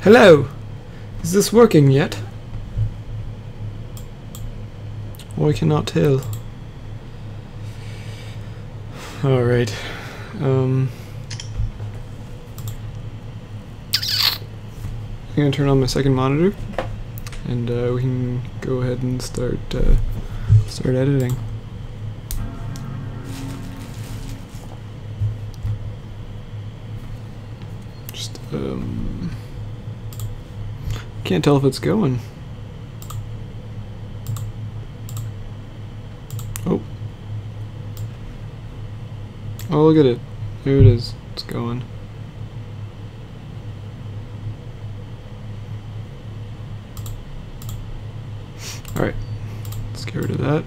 Hello! Is this working yet? Oh, I cannot tell. Alright. I'm gonna turn on my second monitor and we can go ahead and start editing. Just can't tell if it's going. Oh. Oh, look at it. Here it is. It's going. Alright. Let's get rid of that.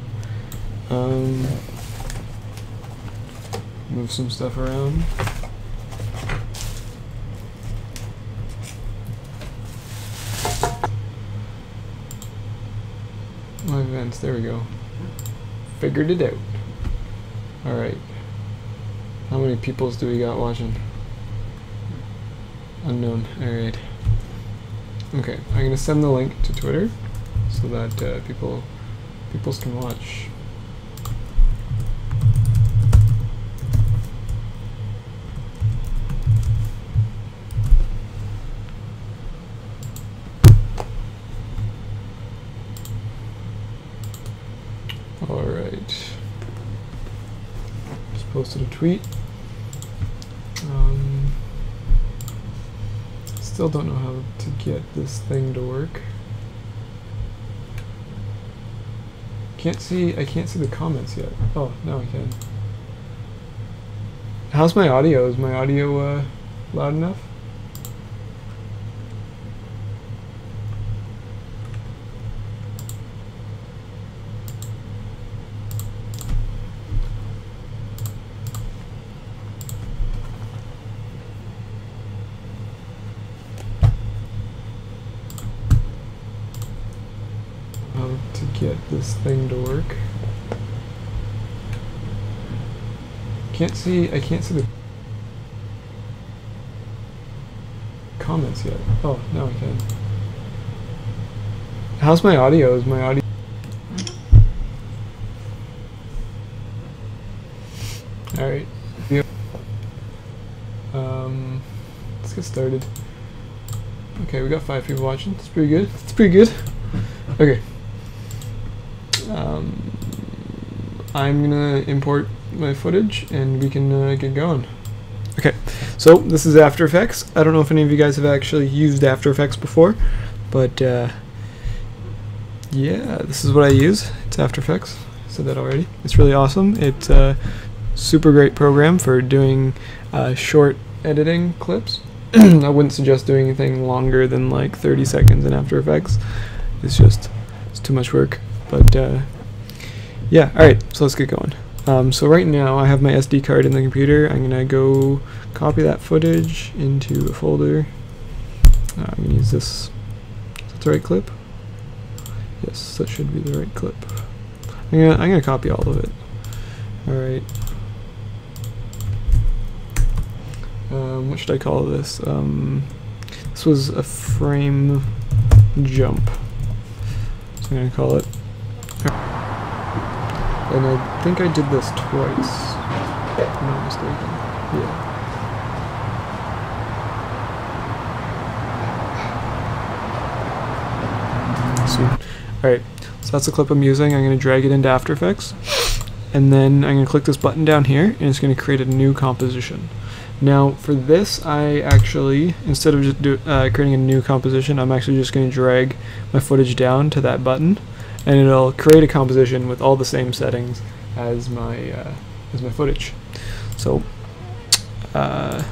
Move some stuff around. My events, there we go. Figured it out. Alright. How many peoples do we got watching? Unknown. Alright. Okay, I'm gonna send the link to Twitter so that peoples can watch. Alright. Just posted a tweet. Still don't know how to get this thing to work. I can't see the comments yet. Oh, now I can. How's my audio? Is my audio loud enough? To get this thing to work. I can't see the comments yet. Oh, now I can. How's my audio? Is my audio? Alright. Let's get started. Okay, we got 5 people watching. That's pretty good. That's pretty good. Okay. I'm gonna import my footage and we can get going. Okay, so this is After Effects. I don't know if any of you guys have actually used After Effects before, but yeah, this is what I use. It's After Effects. I said that already. It's really awesome. It's a super great program for doing short editing clips. I wouldn't suggest doing anything longer than like 30 seconds in After Effects. It's too much work. But yeah, alright, so let's get going. So right now I have my SD card in the computer. I'm gonna go copy that footage into a folder. I'm gonna use this. Is that the right clip? Yes, that should be the right clip. I'm gonna copy all of it. Alright. What should I call this? This was a frame jump. So I'm gonna call it. And I think I did this twice, if I'm not mistaken. Yeah. Sweet. Alright, so that's the clip I'm using. I'm going to drag it into After Effects. And then I'm going to click this button down here, and it's going to create a new composition. Now, for this, I actually, instead of just creating a new composition, I'm actually just going to drag my footage down to that button. And it'll create a composition with all the same settings as my footage. So now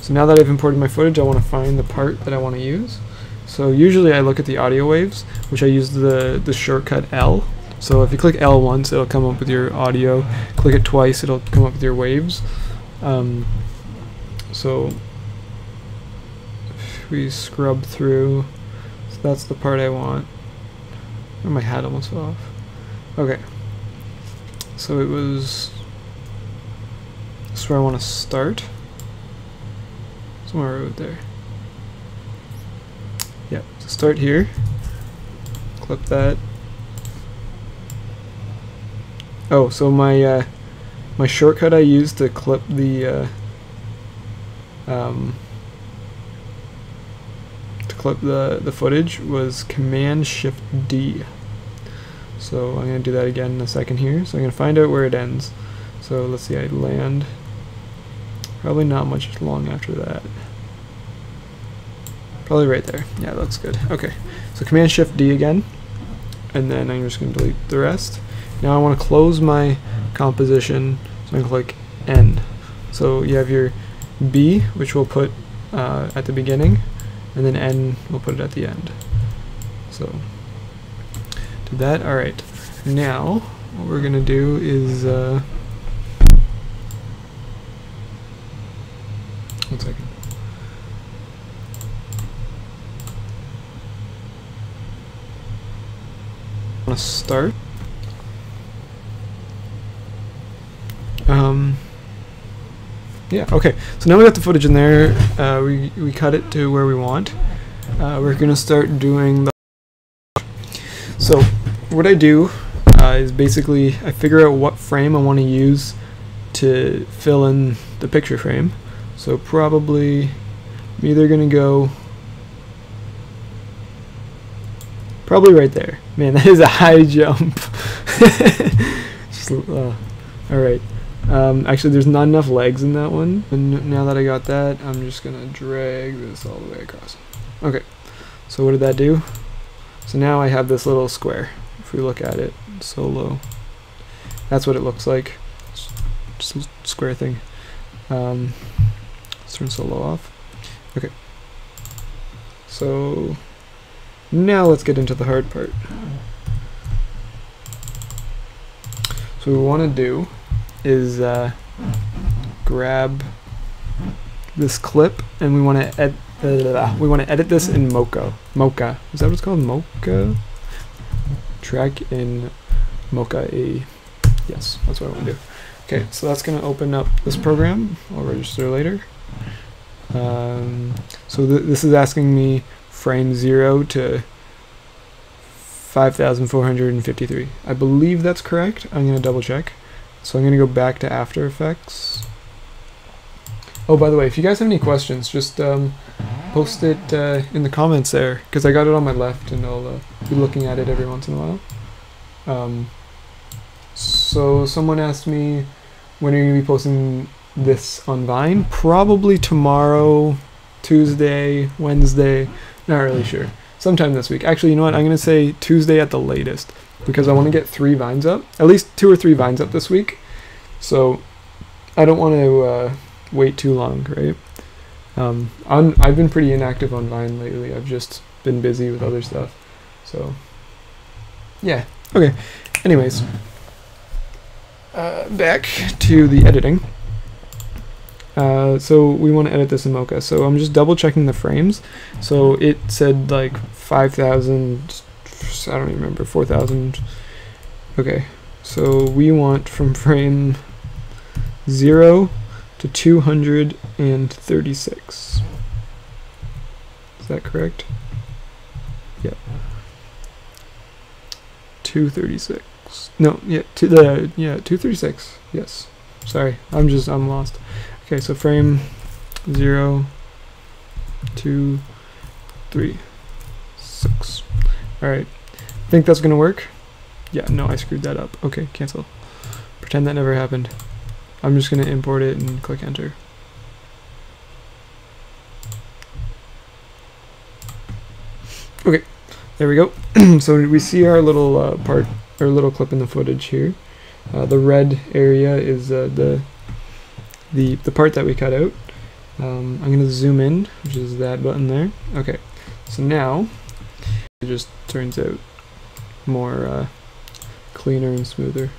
that I've imported my footage, I want to find the part that I want to use. So usually I look at the audio waves, which I use the shortcut L. So if you click L once, it'll come up with your audio. Click it twice, it'll come up with your waves. So if we scrub through, so that's the part I want. Oh, my hat almost fell off. Okay. So it was... This is where I want to start. Somewhere right there. Yeah, so start here, clip that. Oh, so my my shortcut I used to clip the footage was Command-Shift-D. So I'm going to do that again in a second here. So I'm going to find out where it ends. So let's see, I land probably not much long after that. Probably right there. Yeah, that looks good. Okay, so Command-Shift-D again, and then I'm just going to delete the rest. Now I want to close my composition, so I'm going to click N. So you have your B, which we'll put at the beginning, and then N, we'll put it at the end. So do that. All right. Now what we're going to do is 1 second. I want to start. Yeah, okay, so now we got the footage in there. We cut it to where we want. We're gonna start doing the... So what I do is basically I figure out what frame I want to use to fill in the picture frame. So probably I'm either gonna go probably right there. Man, that is a high jump. Alright. Actually, there's not enough legs in that one. And now that I got that, I'm just gonna drag this all the way across. Okay, so what did that do? So now I have this little square. If we look at it, solo, that's what it looks like. Just a square thing. Let's turn solo off. Okay. So now let's get into the hard part. So what we want to do is grab this clip, and we want to edit this in Mocha. Mocha, is that what it's called? Mocha. Track in Mocha. Yes, that's what I want to do. Okay, so that's going to open up this program. I'll register later. So this is asking me frame 0 to 5,453. I believe that's correct. I'm going to double check. So I'm going to go back to After Effects. Oh, by the way, if you guys have any questions, just post it in the comments there, because I got it on my left, and I'll be looking at it every once in a while. So someone asked me, when are you going to be posting this on Vine? Probably tomorrow, Tuesday, Wednesday, not really sure. Sometime this week. Actually, you know what? I'm going to say Tuesday at the latest, because I want to get 3 vines up, at least 2 or 3 vines up this week. So I don't want to wait too long, right? I've been pretty inactive on Vine lately. I've just been busy with other stuff. So yeah. Okay. Anyways, back to the editing. So we want to edit this in Mocha. So I'm just double checking the frames. So it said like 5,000, I don't even remember, 4,000. Okay, so we want from frame 0 to 236. Is that correct? Yep. 236. No, yeah, 236. Yes. Sorry, I'm lost. Okay, so frame 0, 2, 3, 6. Alright. Think that's gonna work? Yeah, no, I screwed that up. Okay, cancel. Pretend that never happened. I'm just gonna import it and click enter. Okay, there we go. So we see our little part, or little clip in the footage here. The red area is the part that we cut out. I'm gonna zoom in, which is that button there. Okay, so now it just turns out more cleaner and smoother.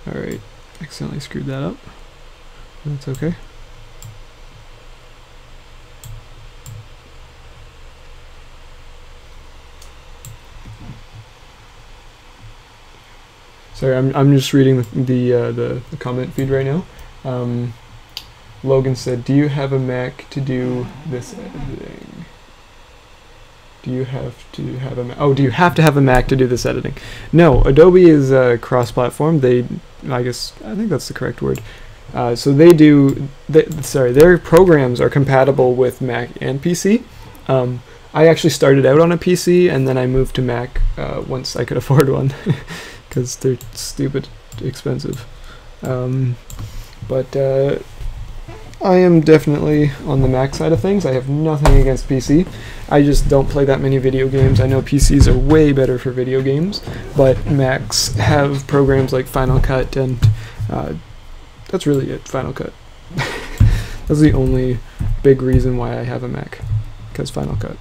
Alright, accidentally screwed that up. That's okay. Sorry, I'm just reading the comment feed right now. Logan said, "Do you have a Mac to do this editing?" Do you have to have a Mac? Oh, do you have to have a Mac to do this editing? No, Adobe is cross-platform. I think that's the correct word. So their programs are compatible with Mac and PC. I actually started out on a PC and then I moved to Mac once I could afford one because they're stupid expensive. But I am definitely on the Mac side of things. I have nothing against PC. I just don't play that many video games. I know PCs are way better for video games, but Macs have programs like Final Cut, and that's really it, Final Cut. That's the only big reason why I have a Mac, because Final Cut.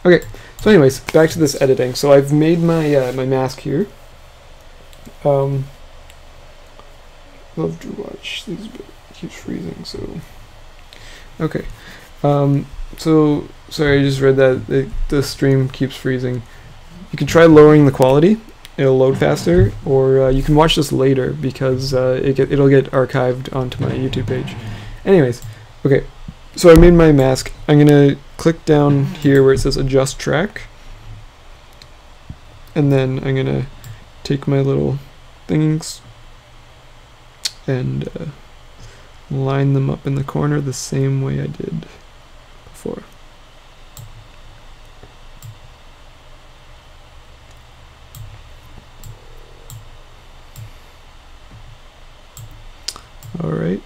Okay, so anyways, back to this editing. So I've made my my mask here. Love to watch these, but it keeps freezing, so... Okay. So, sorry, I just read that the stream keeps freezing. You can try lowering the quality. It'll load faster, or you can watch this later, because it'll get archived onto my YouTube page. Anyways, okay. So I made my mask. I'm gonna click down here where it says Adjust Track. And then I'm gonna take my little things and line them up in the corner the same way I did before. All right.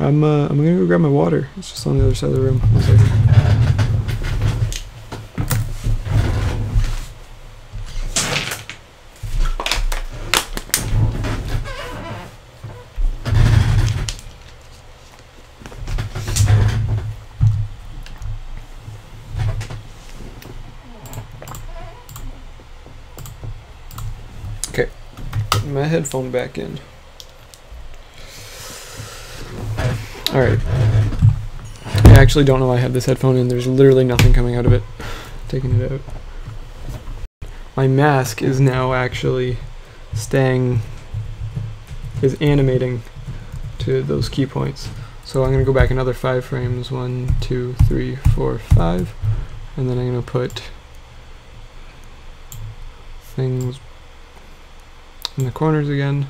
I'm gonna go grab my water. It's just on the other side of the room. 1 second. Okay, put my headphone back in. Alright. I actually don't know why I have this headphone in. There's literally nothing coming out of it. Taking it out. My mask is now actually is animating to those key points. So I'm going to go back another 5 frames. 1, 2, 3, 4, 5. And then I'm going to put things in the corners again.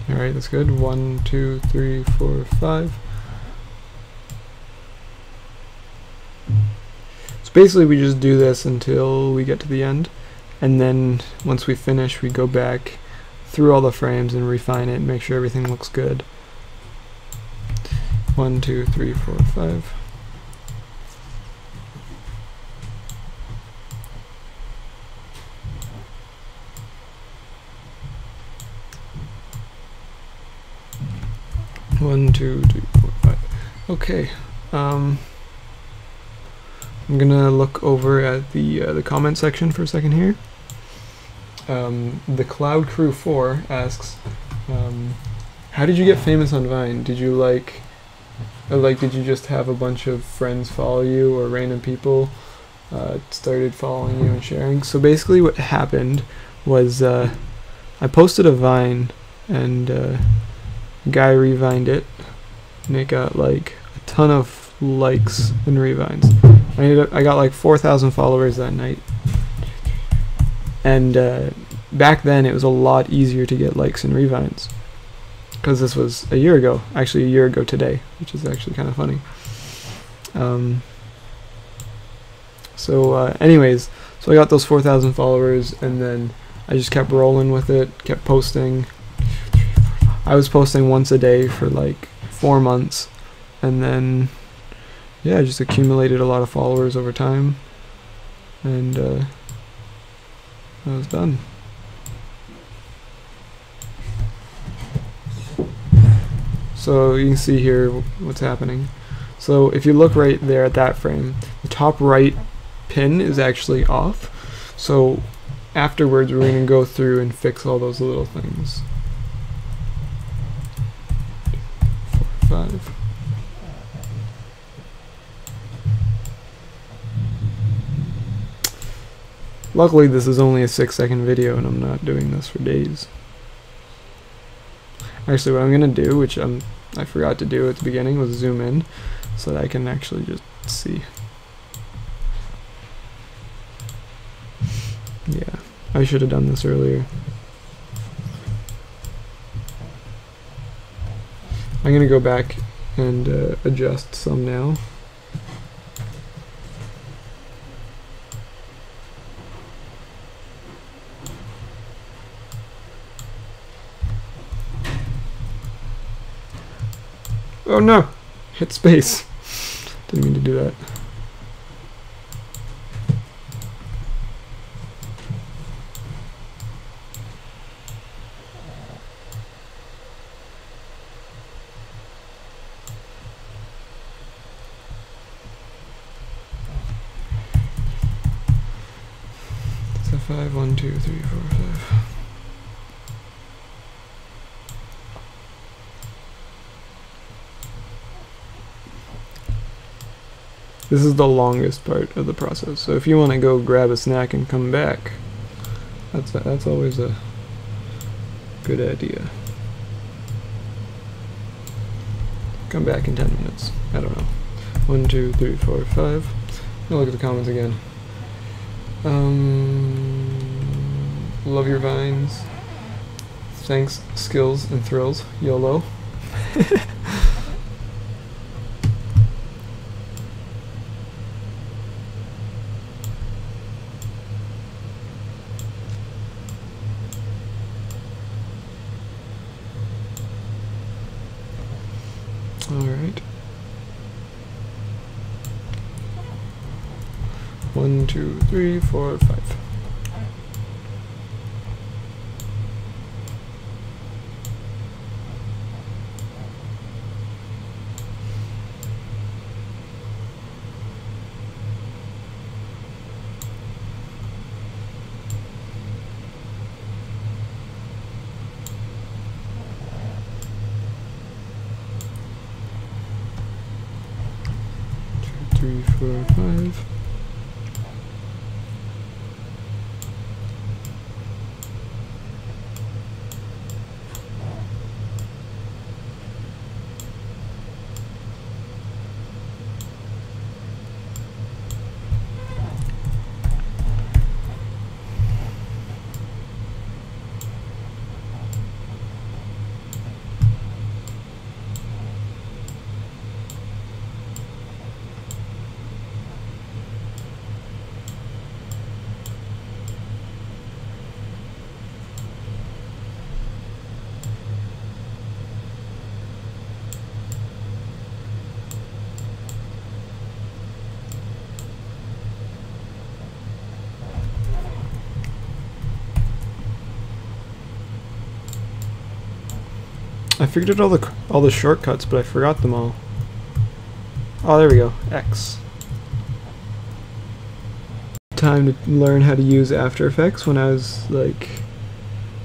Alright, that's good. 1, 2, 3, 4, 5. So basically we just do this until we get to the end, and then once we finish we go back through all the frames and refine it and make sure everything looks good. 1, 2, 3, 4, 5. One, 2, 3, 4, 5. Okay. I'm gonna look over at the comment section for a second here. The Cloud Crew 4 asks, how did you get famous on Vine? Did you did you just have a bunch of friends follow you, or random people started following you and sharing? So basically what happened was I posted a Vine, and guy revined it, and it got like a ton of likes and revines. I got like 4,000 followers that night, and back then it was a lot easier to get likes and revines, because this was a year ago, actually a year ago today, which is actually kind of funny. Anyways, so I got those 4,000 followers, and then I just kept rolling with it, kept posting. I was posting once a day for like 4 months, and then yeah, I just accumulated a lot of followers over time, and I was done. So you can see here what's happening. So if you look right there at that frame, the top right pin is actually off. So afterwards we're going to go through and fix all those little things. 4, 5. Luckily this is only a 6-second video and I'm not doing this for days. Actually, what I'm gonna do, which I forgot to do at the beginning, was zoom in so that I can actually just see. Yeah, I should have done this earlier. I'm gonna go back and adjust some now. Oh no! Hit space. Didn't mean to do that. So 5, 1, 2, 3, 4, 5. This is the longest part of the process, so if you want to go grab a snack and come back, that's always a good idea. Come back in 10 minutes. I don't know. 1, 2, 3, 4, 5. I'll look at the comments again. Love your vines. Thanks, skills and thrills. YOLO. Alright. 1, 2, 3, 4, 5. Three, 4, 5. I figured out all the shortcuts, but I forgot them all. Oh, there we go. X. Time to learn how to use After Effects when I was like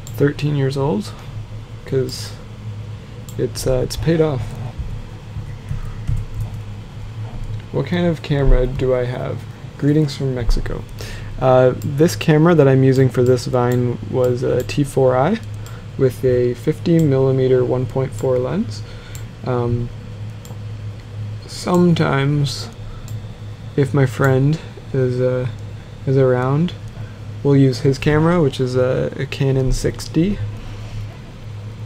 13 years old, because it's paid off. What kind of camera do I have? Greetings from Mexico. This camera that I'm using for this Vine was a T4i with a 50mm 1.4 lens. Sometimes, if my friend is around, we'll use his camera, which is a Canon 6D.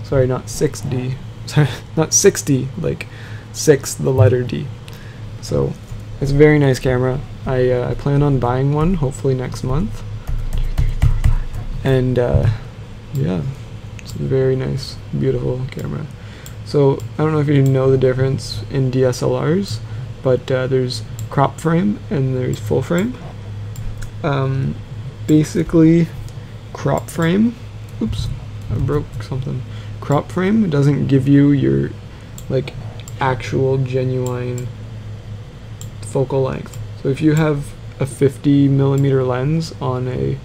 Sorry, not 6D. Sorry, not 60, like 6, the letter D. So it's a very nice camera. I plan on buying one, hopefully next month. And yeah, it's a very nice, beautiful camera. So I don't know if you know the difference in DSLRs, but there's crop frame and there's full frame. Basically, crop frame, oops, I broke something. Crop frame doesn't give you your like actual genuine focal length. So if you have a 50mm lens on a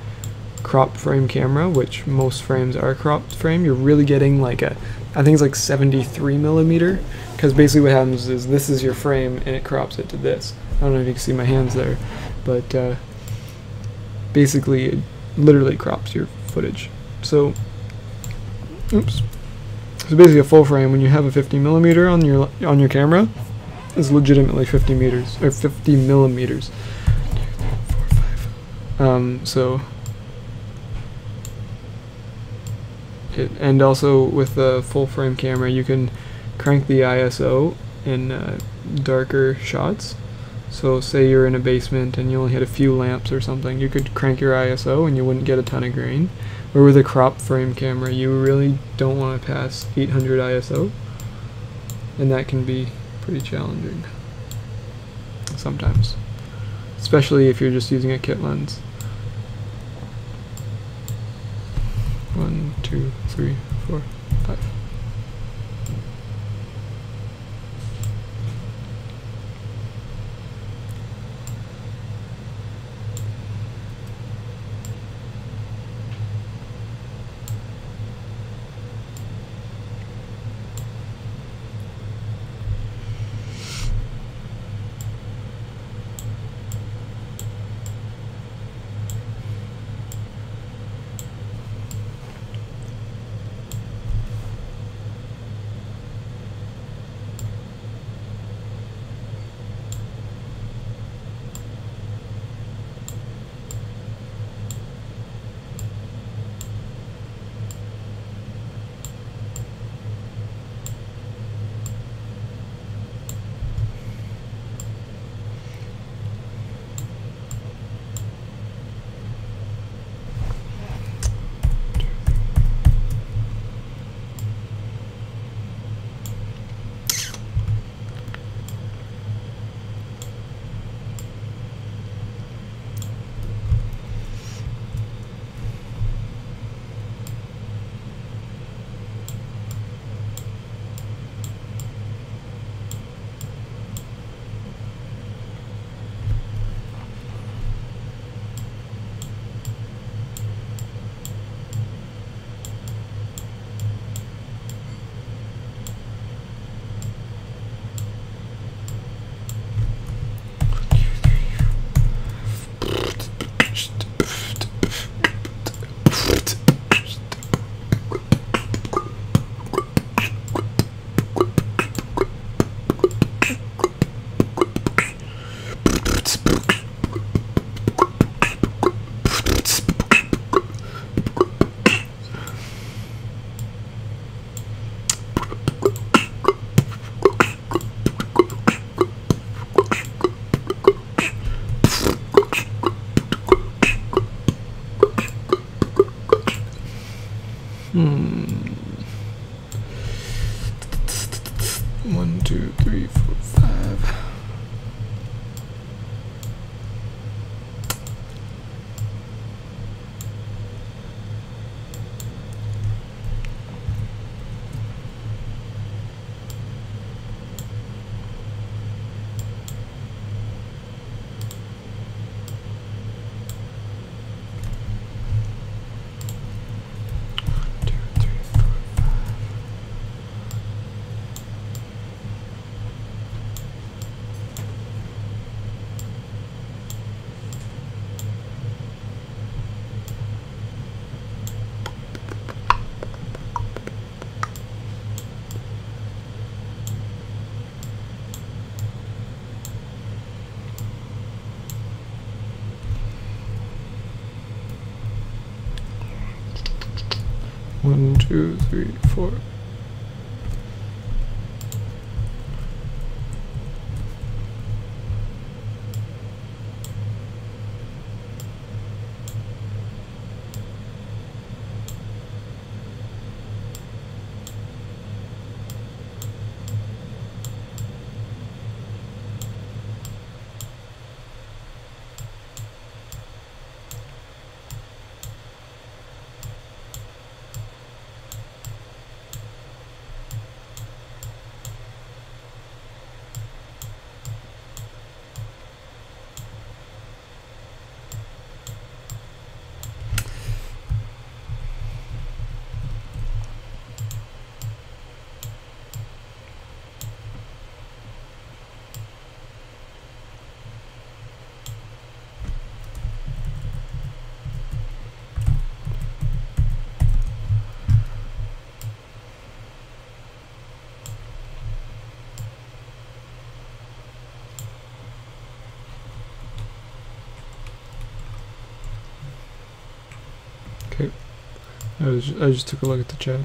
crop frame camera, which most frames are cropped frame, you're really getting like a, I think it's like 73mm, because basically what happens is this is your frame and it crops it to this. I don't know if you can see my hands there, but basically it literally crops your footage. So, oops. So basically, a full frame when you have a 50mm on your camera is legitimately 50 meters or 50mm. So. And also with the full frame camera, you can crank the ISO in darker shots. So say you're in a basement and you only had a few lamps or something, you could crank your ISO and you wouldn't get a ton of grain. Or with a crop frame camera, you really don't want to pass 800 ISO, and that can be pretty challenging sometimes, especially if you're just using a kit lens. 1, 2, 3, 4, 5. One, two, three, four, five. One, two, three, four. I just took a look at the chat.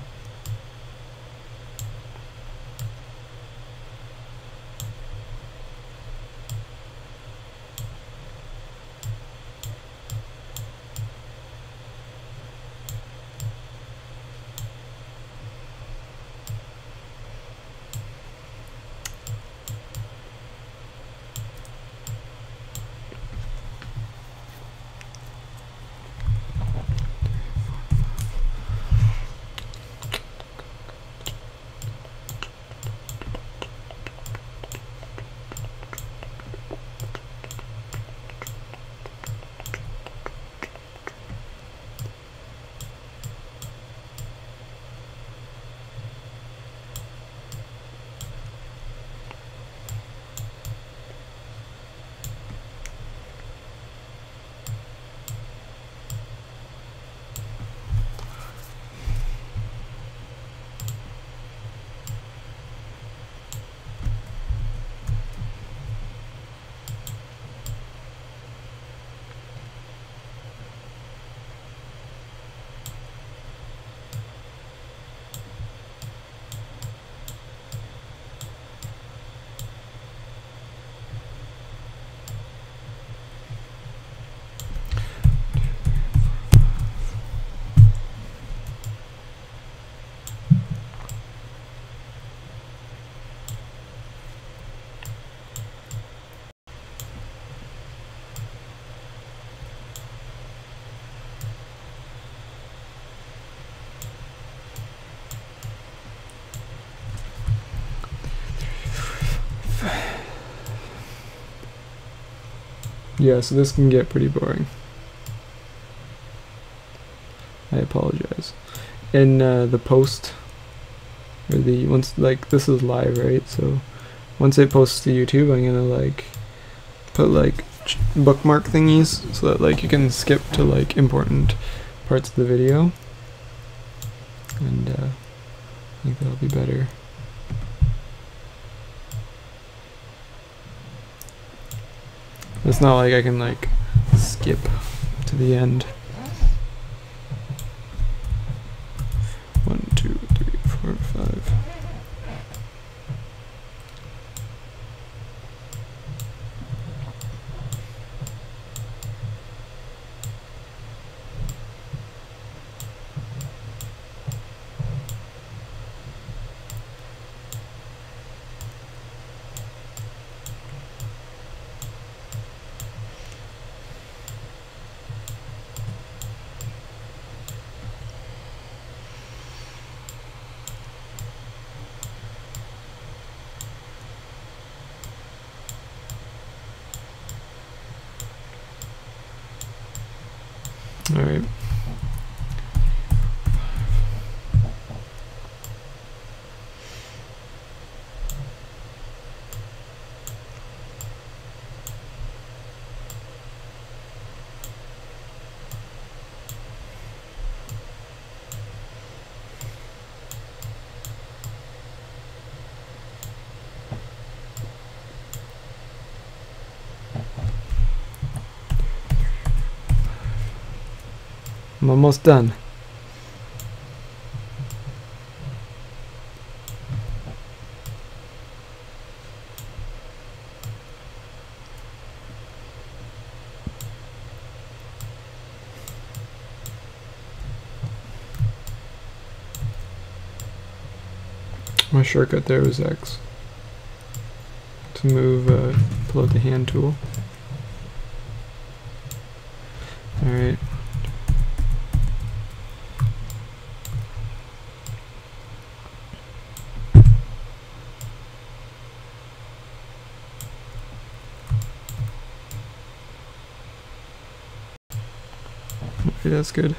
Yeah, so this can get pretty boring. I apologize. In the post, or the once, like, this is live, right? So once it posts to YouTube, I'm gonna like put like bookmark thingies so that like you can skip to like important parts of the video, and I think that'll be better. It's not like I can like skip to the end. 1, 2, 3, 4, 5. All right. I'm almost done. My shortcut there was X to move, pull out the hand tool. Alright. Okay, that's good.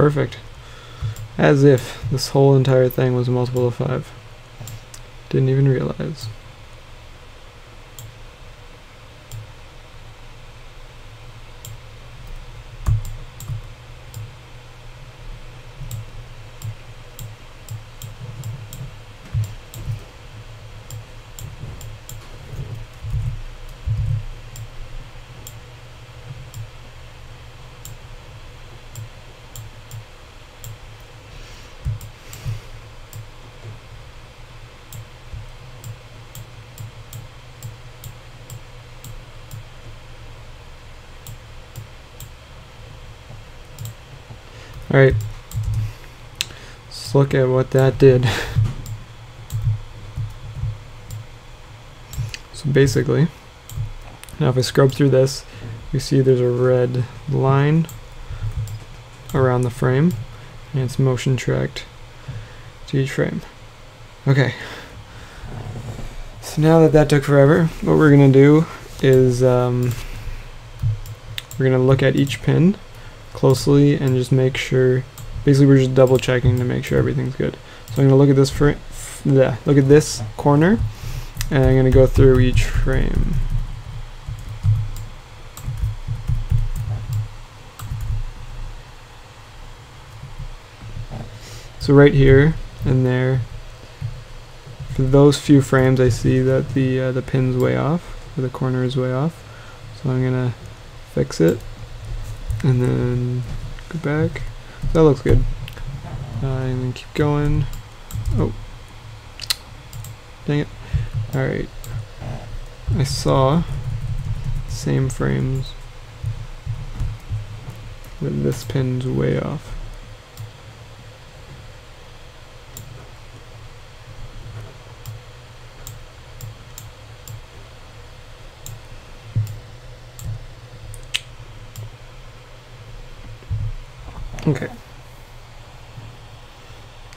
Perfect. As if this whole entire thing was a multiple of 5. Didn't even realize. Alright, let's look at what that did. So basically, now if I scrub through this, you see there's a red line around the frame, and it's motion tracked to each frame. Okay, so now that that took forever, what we're going to do is we're going to look at each pin closely and just make sure, basically we're just double checking to make sure everything's good. So I'm going to look at this look at this corner, and I'm going to go through each frame. So right here and there, for those few frames I see that the pin's way off, or the corner is way off. So I'm going to fix it. And then go back. That looks good. And then keep going. Oh, dang it. Alright. I saw same frames that this pin's way off. Okay,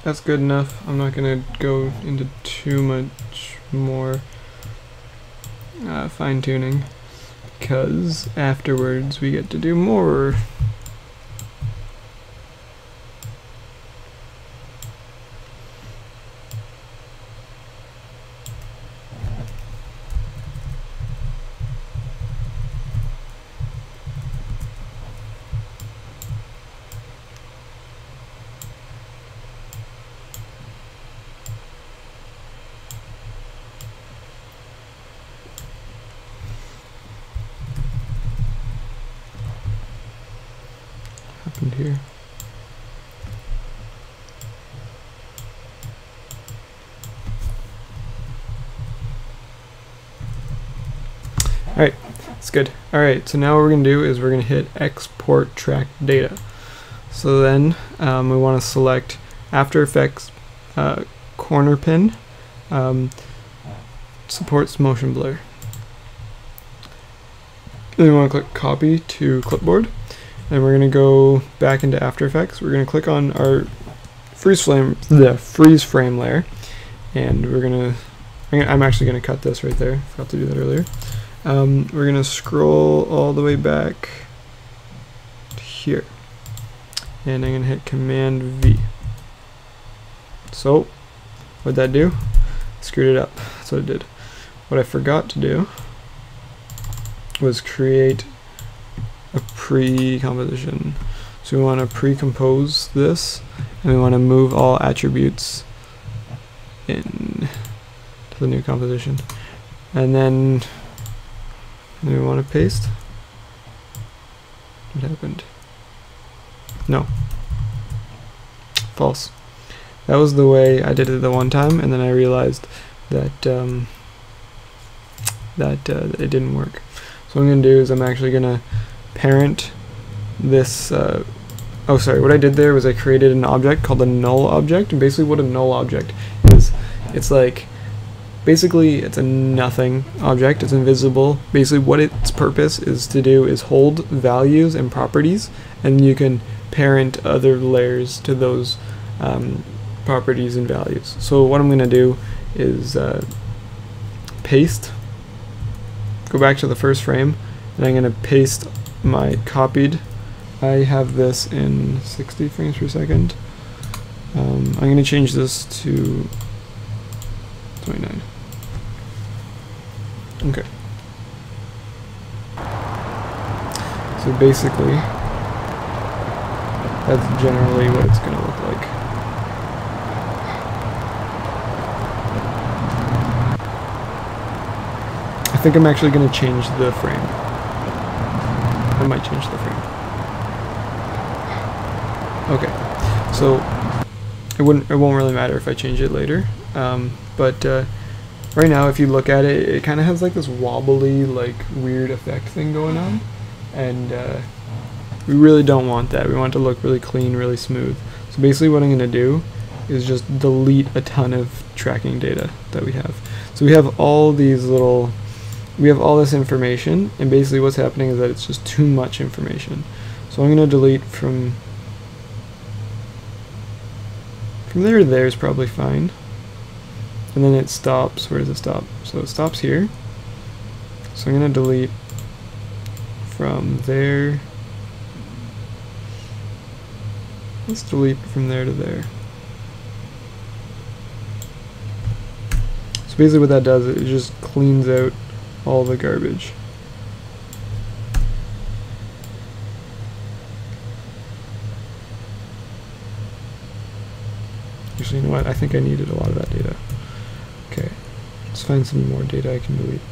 that's good enough. I'm not going to go into too much more fine-tuning, because afterwards we get to do more. Happened here. Alright, that's good. Alright, so now what we're going to do is we're going to hit export track data. So then we want to select After Effects corner pin, supports motion blur. Then we want to click copy to clipboard. And we're going to go back into After Effects. We're going to click on our freeze frame layer, and we're going to, I'm actually going to cut this right there. Forgot to do that earlier. We're going to scroll all the way back to here, and I'm going to hit Command V. So, what'd that do? Screwed it up. That's what it did. What I forgot to do was create a pre-composition. So we want to pre-compose this, and we want to move all attributes in to the new composition. And then we want to paste. What happened? No. False. That was the way I did it the one time, and then I realized that it didn't work. So what I'm going to do is I'm actually going to parent this, oh sorry, what I did there was I created an object called a null object, and basically what a null object is, it's like, basically it's a nothing object, it's invisible. Basically what its purpose is to do is hold values and properties, and you can parent other layers to those properties and values. So what I'm going to do is paste, go back to the first frame, and I'm going to paste my copied I have this in 60 frames per second. I'm going to change this to 29. Okay. So basically, that's generally what it's going to look like. I think I'm actually going to change the frame. I might change the frame. Okay, so it won't really matter if I change it later. But right now, if you look at it, it kind of has like this wobbly, like weird effect thing going on, and we really don't want that. We want it to look really clean, really smooth. So basically, what I'm going to do is just delete a ton of tracking data that we have. So we have all these little. We have all this information, and basically what's happening is that it's just too much information. So I'm going to delete from there to there is probably fine. And then it stops. Where does it stop? So it stops here. So I'm going to delete from there. Let's delete from there to there. So basically what that does, it just cleans out all the garbage. Actually, you know what? I think I needed a lot of that data. Okay, let's find some more data I can delete.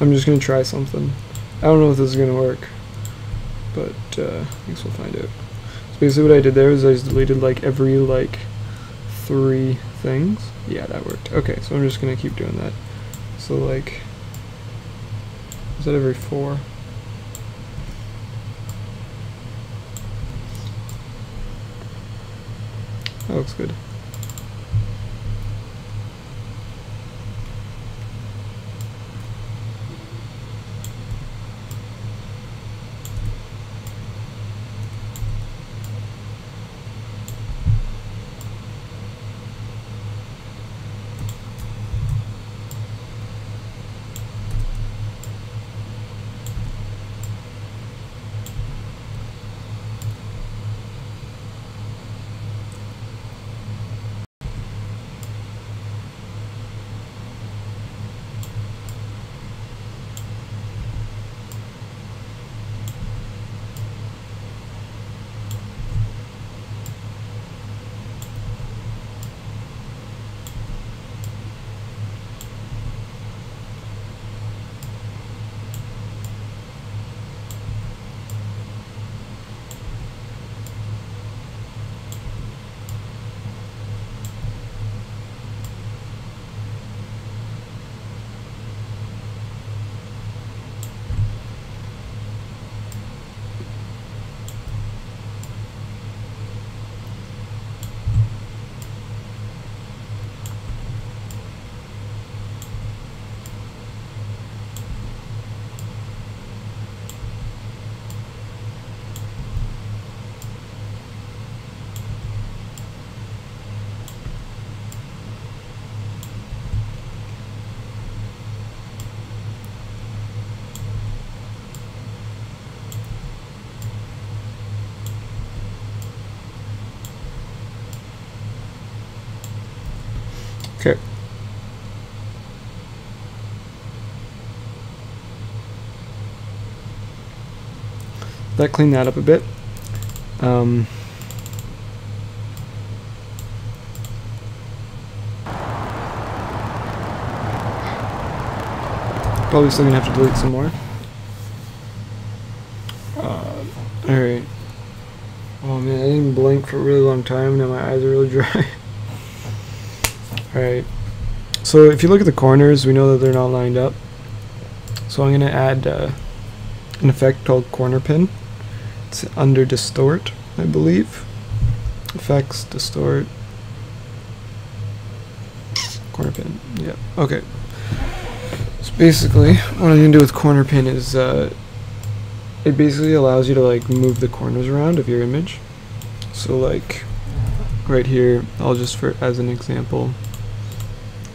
I'm just going to try something. I don't know if this is going to work, but I guess we'll find out. So basically what I did there is I just deleted like every like 3 things. Yeah, that worked. Okay, so I'm just going to keep doing that. So like, is that every 4? That looks good. Okay. That cleaned that up a bit. Probably still gonna have to delete some more. Alright. Oh man, I didn't blink for a really long time, now my eyes are really dry. Alright. So if you look at the corners, we know that they're not lined up. So I'm gonna add an effect called corner pin. It's under distort, I believe. Effects, distort, corner pin. Yeah. Okay. So basically, what I'm gonna do with corner pin is it basically allows you to like move the corners around of your image. So like right here, I'll just, for as an example,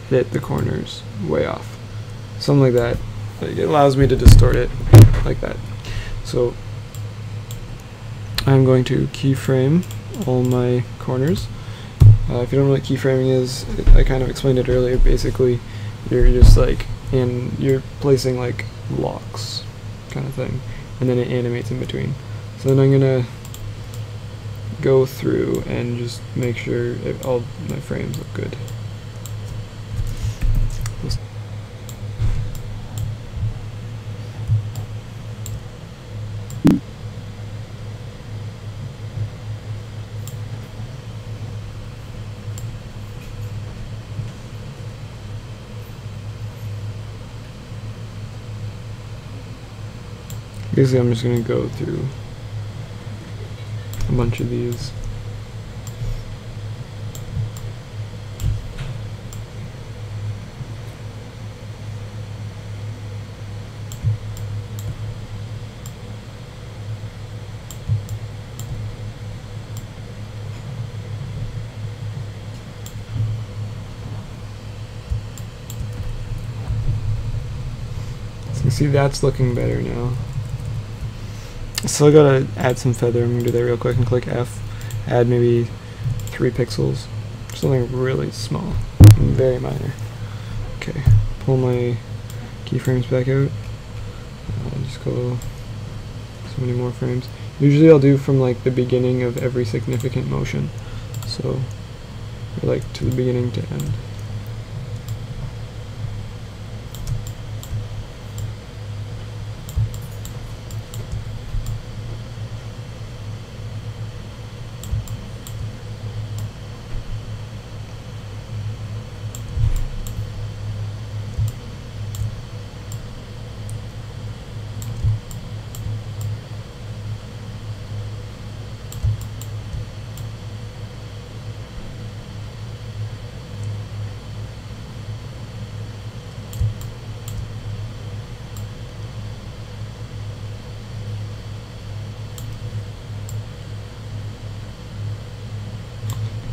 hit the corners way off, something like that. Like, it allows me to distort it like that. So I'm going to keyframe all my corners. If you don't know what keyframing is, I kind of explained it earlier. Basically, you're just like you're placing like locks kind of thing, and then it animates in between. So then I'm gonna go through and just make sure all my frames look good. Basically, I'm just going to go through a bunch of these. So you see that's looking better now. Still gotta add some feather. I'm gonna do that real quick and click F. Add maybe 3 pixels. Something really small. Very minor. Okay. Pull my keyframes back out. Just go so many more frames. Usually I'll do from like the beginning of every significant motion. So like to the beginning to end.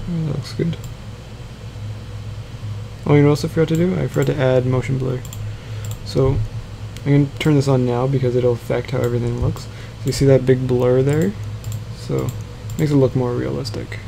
That looks good. Oh, you know what else I forgot to do? I forgot to add motion blur. So I'm going to turn this on now because it'll affect how everything looks. So you see that big blur there? So it makes it look more realistic.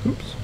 Oops.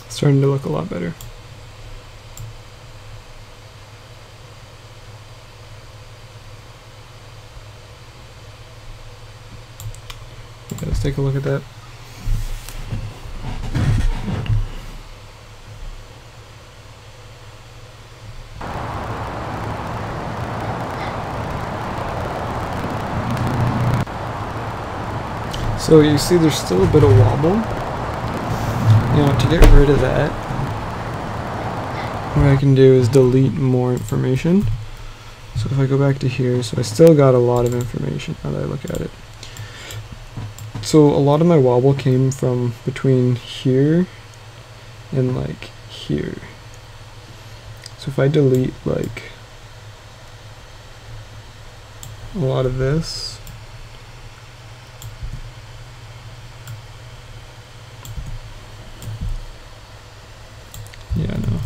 Starting to look a lot better. take a look at that. So you see there's still a bit of wobble. Now to get rid of that, what I can do is delete more information. So if I go back to here, so I still got a lot of information now that I look at it. So a lot of my wobble came from between here and like here. So if I delete like a lot of this, yeah, no.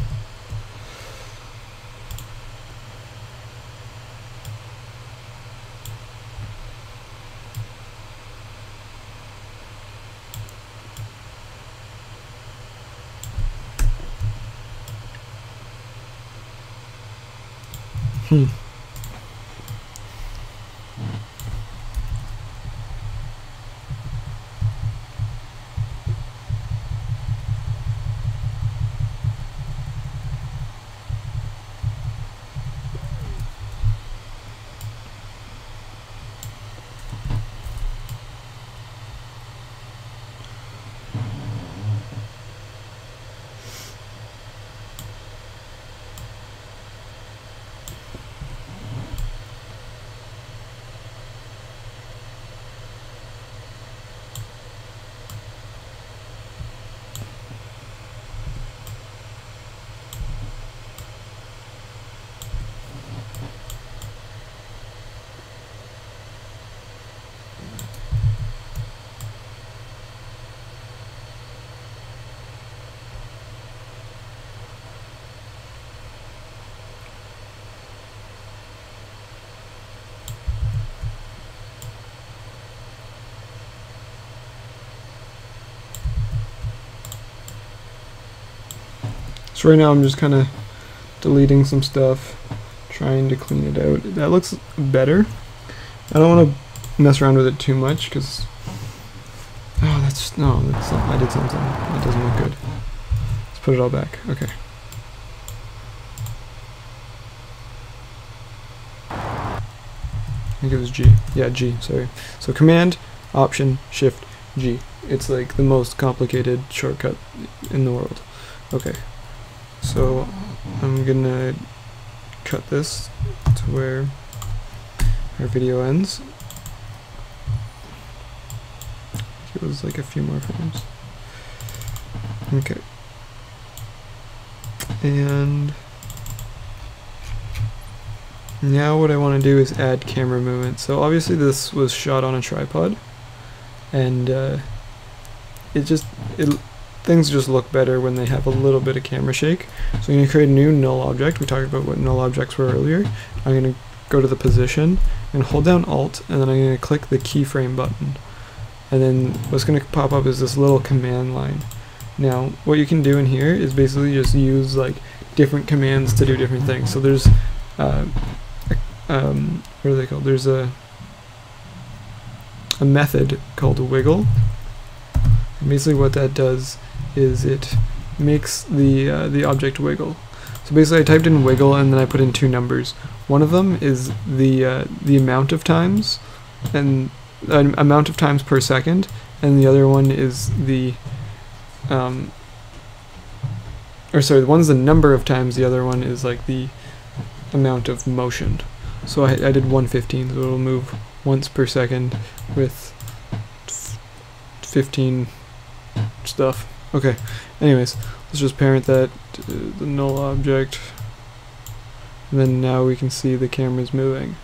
So right now I'm just kind of deleting some stuff, trying to clean it out. That looks better. I don't want to mess around with it too much because, oh, that's not, I did something. That doesn't look good. Let's put it all back. Okay. I think it was G. Yeah, G, sorry. So Command, Option, Shift, G. It's like the most complicated shortcut in the world. Okay. So I'm gonna cut this to where our video ends. It was like a few more frames. Okay. And now what I want to do is add camera movement. So obviously this was shot on a tripod, and things just look better when they have a little bit of camera shake. So I'm going to create a new null object. We talked about what null objects were earlier. I'm going to go to the position and hold down Alt, and then I'm going to click the keyframe button. And then what's going to pop up is this little command line. Now what you can do in here is basically just use like different commands to do different things. So there's what are they called? There's a method called wiggle. And basically what that does is it makes the object wiggle. So basically I typed in wiggle and then I put in two numbers. One of them is the amount of times, and amount of times per second, and the other one is the one's the number of times, the other one is like the amount of motion. So I did 115, so it'll move once per second with 15 stuff. Okay, anyways, let's just parent that to the null object, and then now we can see the camera's moving.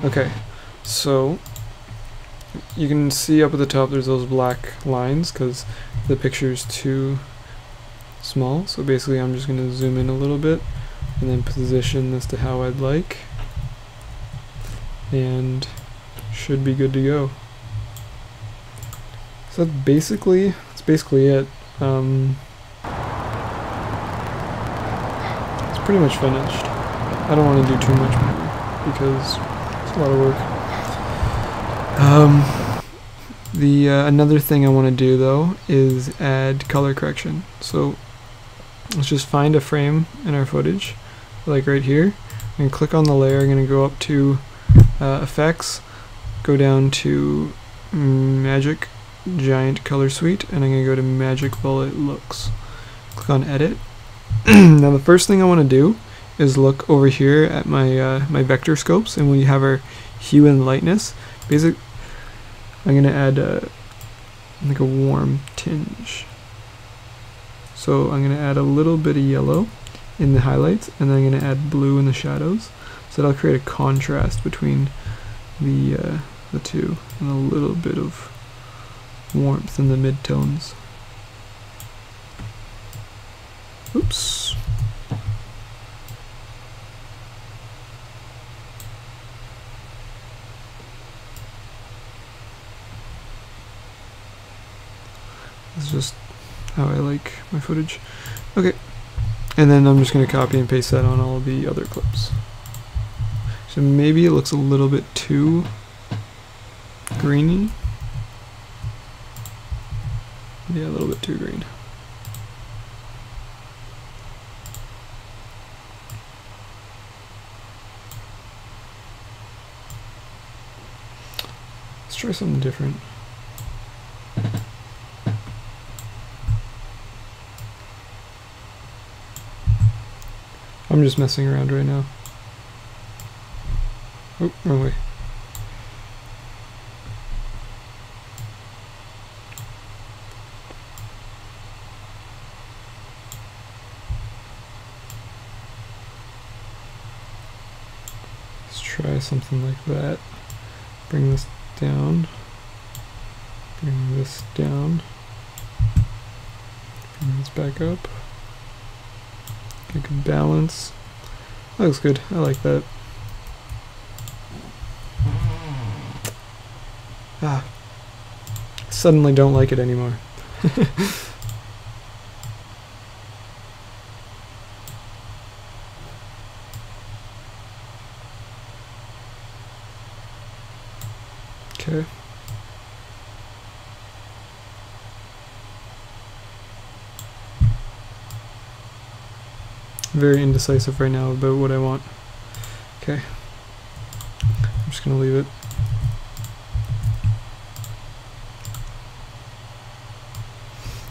Okay, so you can see up at the top there's those black lines because the picture's too small. So basically I'm just going to zoom in a little bit and then position this to how I'd like, and should be good to go. So that's basically it. It's pretty much finished. I don't want to do too much more because it's a lot of work. The another thing I want to do though is add color correction. So let's just find a frame in our footage, like right here, and click on the layer. I'm going to go up to Effects, go down to Magic Giant Color Suite, and I'm going to go to Magic Bullet Looks. Click on Edit. Now the first thing I want to do is look over here at my my vector scopes, and we have our hue and lightness. I'm going to add like a warm tinge. So I'm going to add a little bit of yellow in the highlights, and then I'm going to add blue in the shadows. So that'll create a contrast between the two, and a little bit of warmth in the midtones. Oops. This is just how I like my footage. Okay, and then I'm just going to copy and paste that on all the other clips. So maybe it looks a little bit too greeny. Yeah, a little bit too green. Let's try something different. I'm just messing around right now. Oh, wrong way. Let's try something like that. Bring this down. Bring this down. Bring this back up. Get good balance. That looks good. I like that. Ah. Suddenly don't like it anymore. Okay. Very indecisive right now about what I want. Okay. I'm just gonna leave it.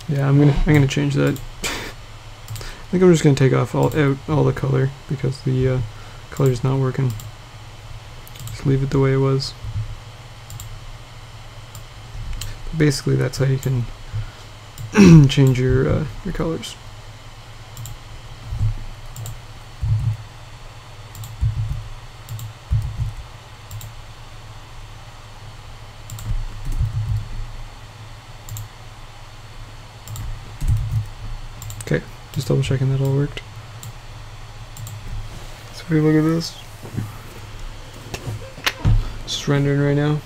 Yeah, I'm gonna change that. I think I'm just gonna take off all the color because the color's not working. Just leave it the way it was. But basically, that's how you can change your colors. Okay, just double checking that all worked. So if we look at this, it's just rendering right now.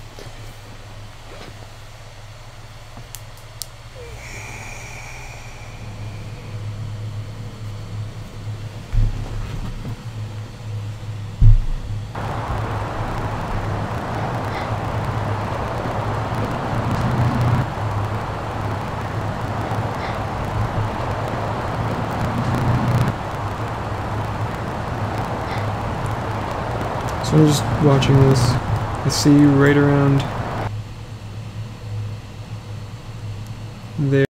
So I'm just watching this. I see right around there.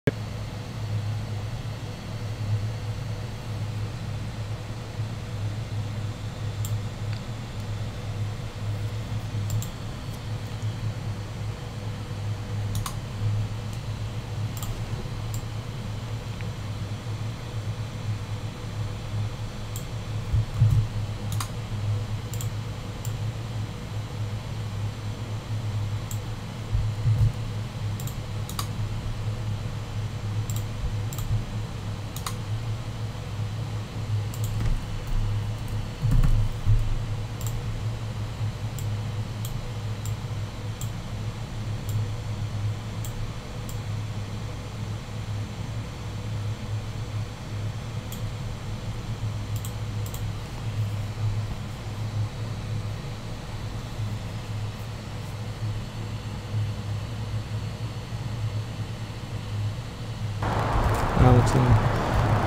Oh, that's lame.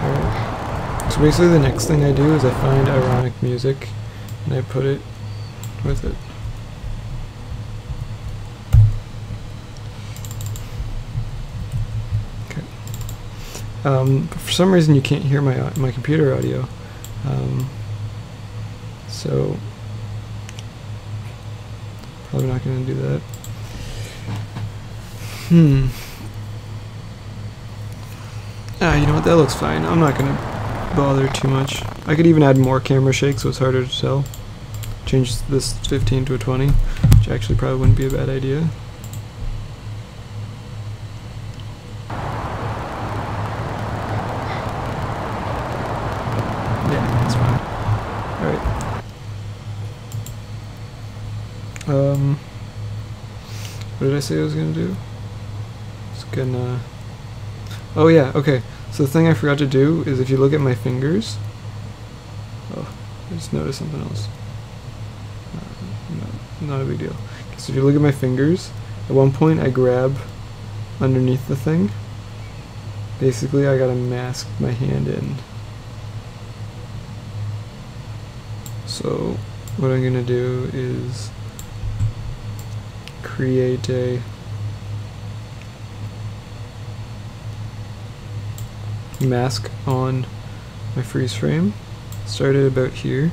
Alright. So basically the next thing I do is I find ironic music and I put it with it. Okay. But for some reason you can't hear my computer audio. So probably not going to do that. You know what, that looks fine. I'm not going to bother too much. I could even add more camera shake so it's harder to tell. Change this 15 to a 20, which actually probably wouldn't be a bad idea. Yeah, that's fine. Alright. What did I say I was going to do? Just gonna... Oh yeah, okay. So the thing I forgot to do is if you look at my fingers... Oh, I just noticed something else. No, not a big deal. Okay, so if you look at my fingers, at one point I grab underneath the thing. Basically I gotta mask my hand in. So what I'm gonna do is create a mask on my freeze frame. Start it about here.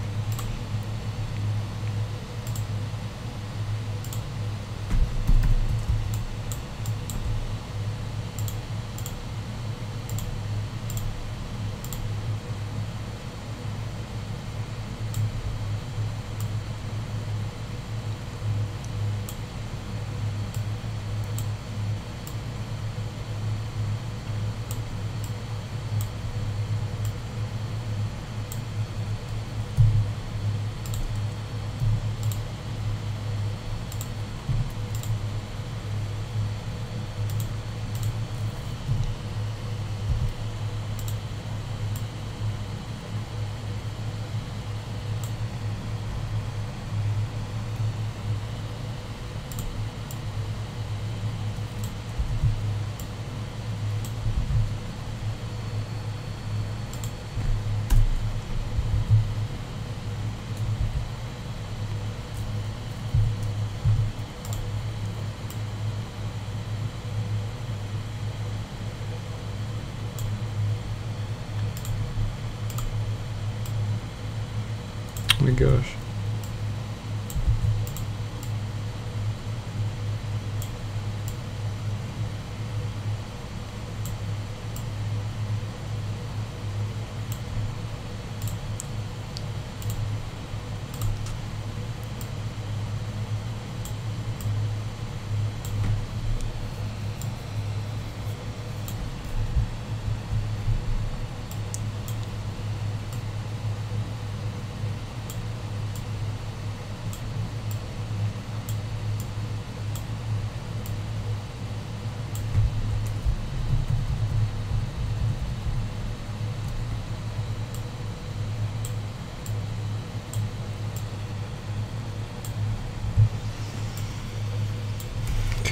Oh my gosh.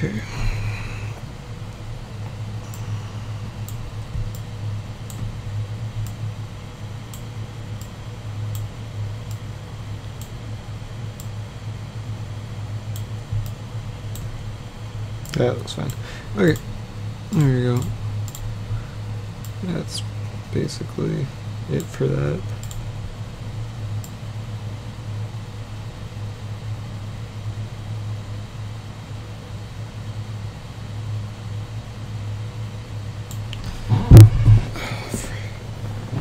Okay. That looks fine. Okay, there you go. That's basically it for that.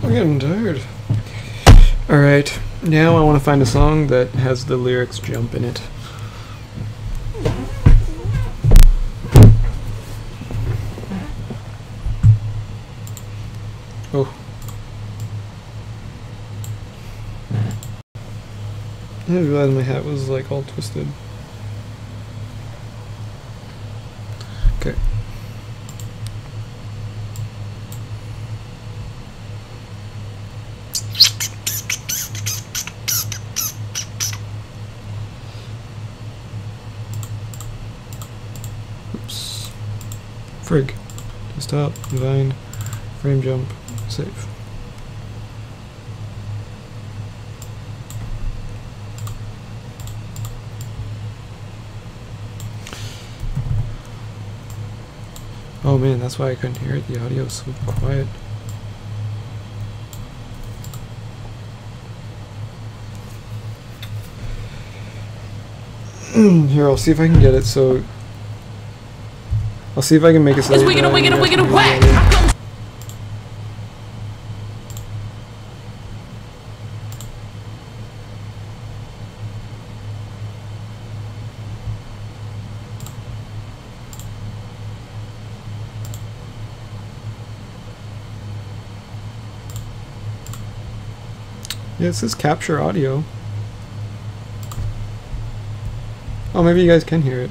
I'm getting tired. Alright, now I want to find a song that has the lyrics jump in it. Oh. I didn't realize my hat was like all twisted. Okay. Oops. Frig. Stop. Vine. Frame jump. Save. Oh man, that's why I couldn't hear it. The audio was so quiet. Here, I'll see if I can get it so... I'll see if I can make it so that yeah, it says capture audio. Oh, maybe you guys can hear it.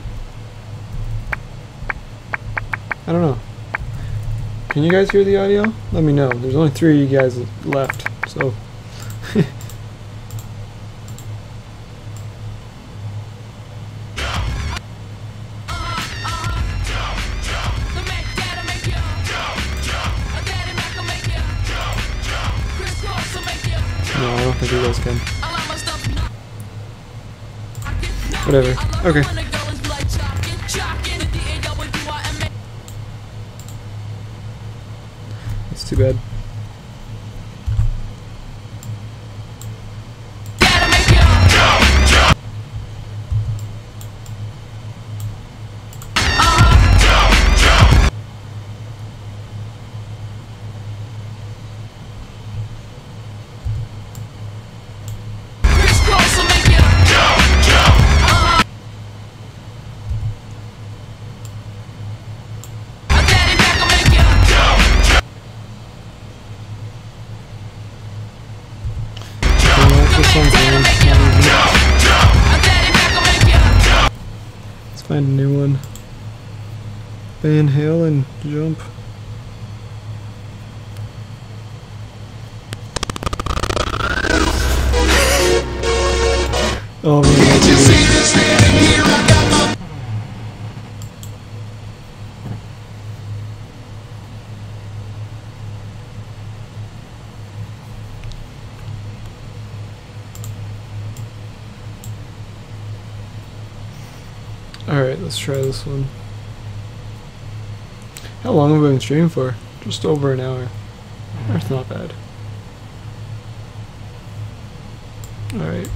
I don't know. Can you guys hear the audio? Let me know. There's only 3 of you guys left, so... No, I don't think you guys can. Whatever. Okay. That's too bad. Let's find a new one. Inhale and jump. Oh man, alright, let's try this one. How long have we been streaming for? Just over an hour. That's not bad. Alright.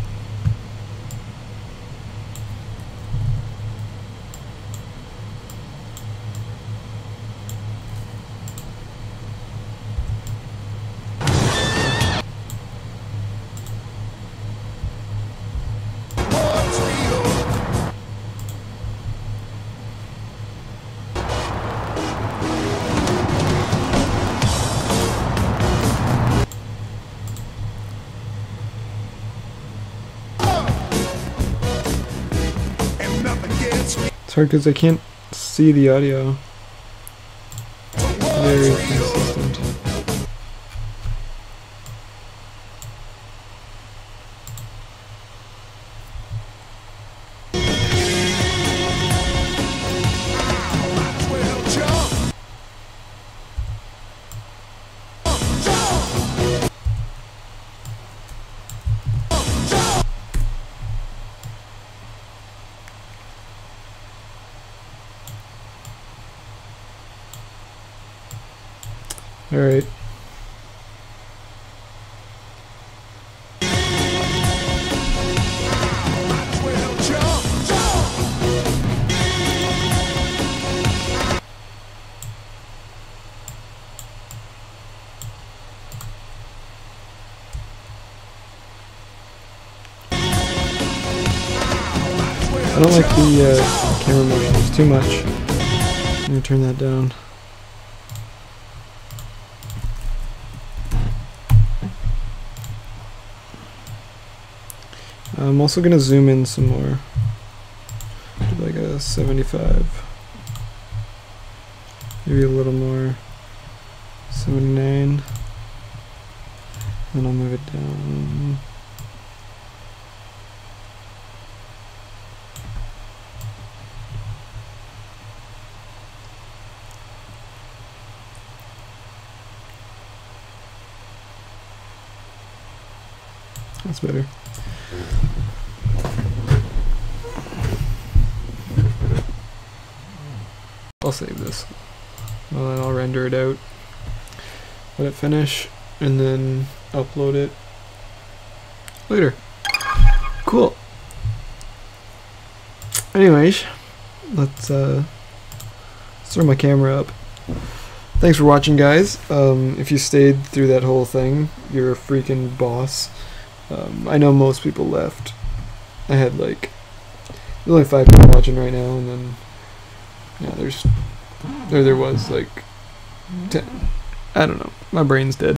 It's hard because I can't see the audio. Very consistent. All right. I don't like the camera motion. It's too much. I'm gonna turn that down. I'm also going to zoom in some more, do like a 75, maybe a little more, 79, then I'll move it down. That's better. I'll save this. Well, then I'll render it out, let it finish, and then upload it later. Cool. Anyways, let's throw my camera up. Thanks for watching, guys. If you stayed through that whole thing, you're a freaking boss. I know most people left. I had like, there's only 5 people watching right now, and then yeah, there was like 10. I don't know. My brain's dead.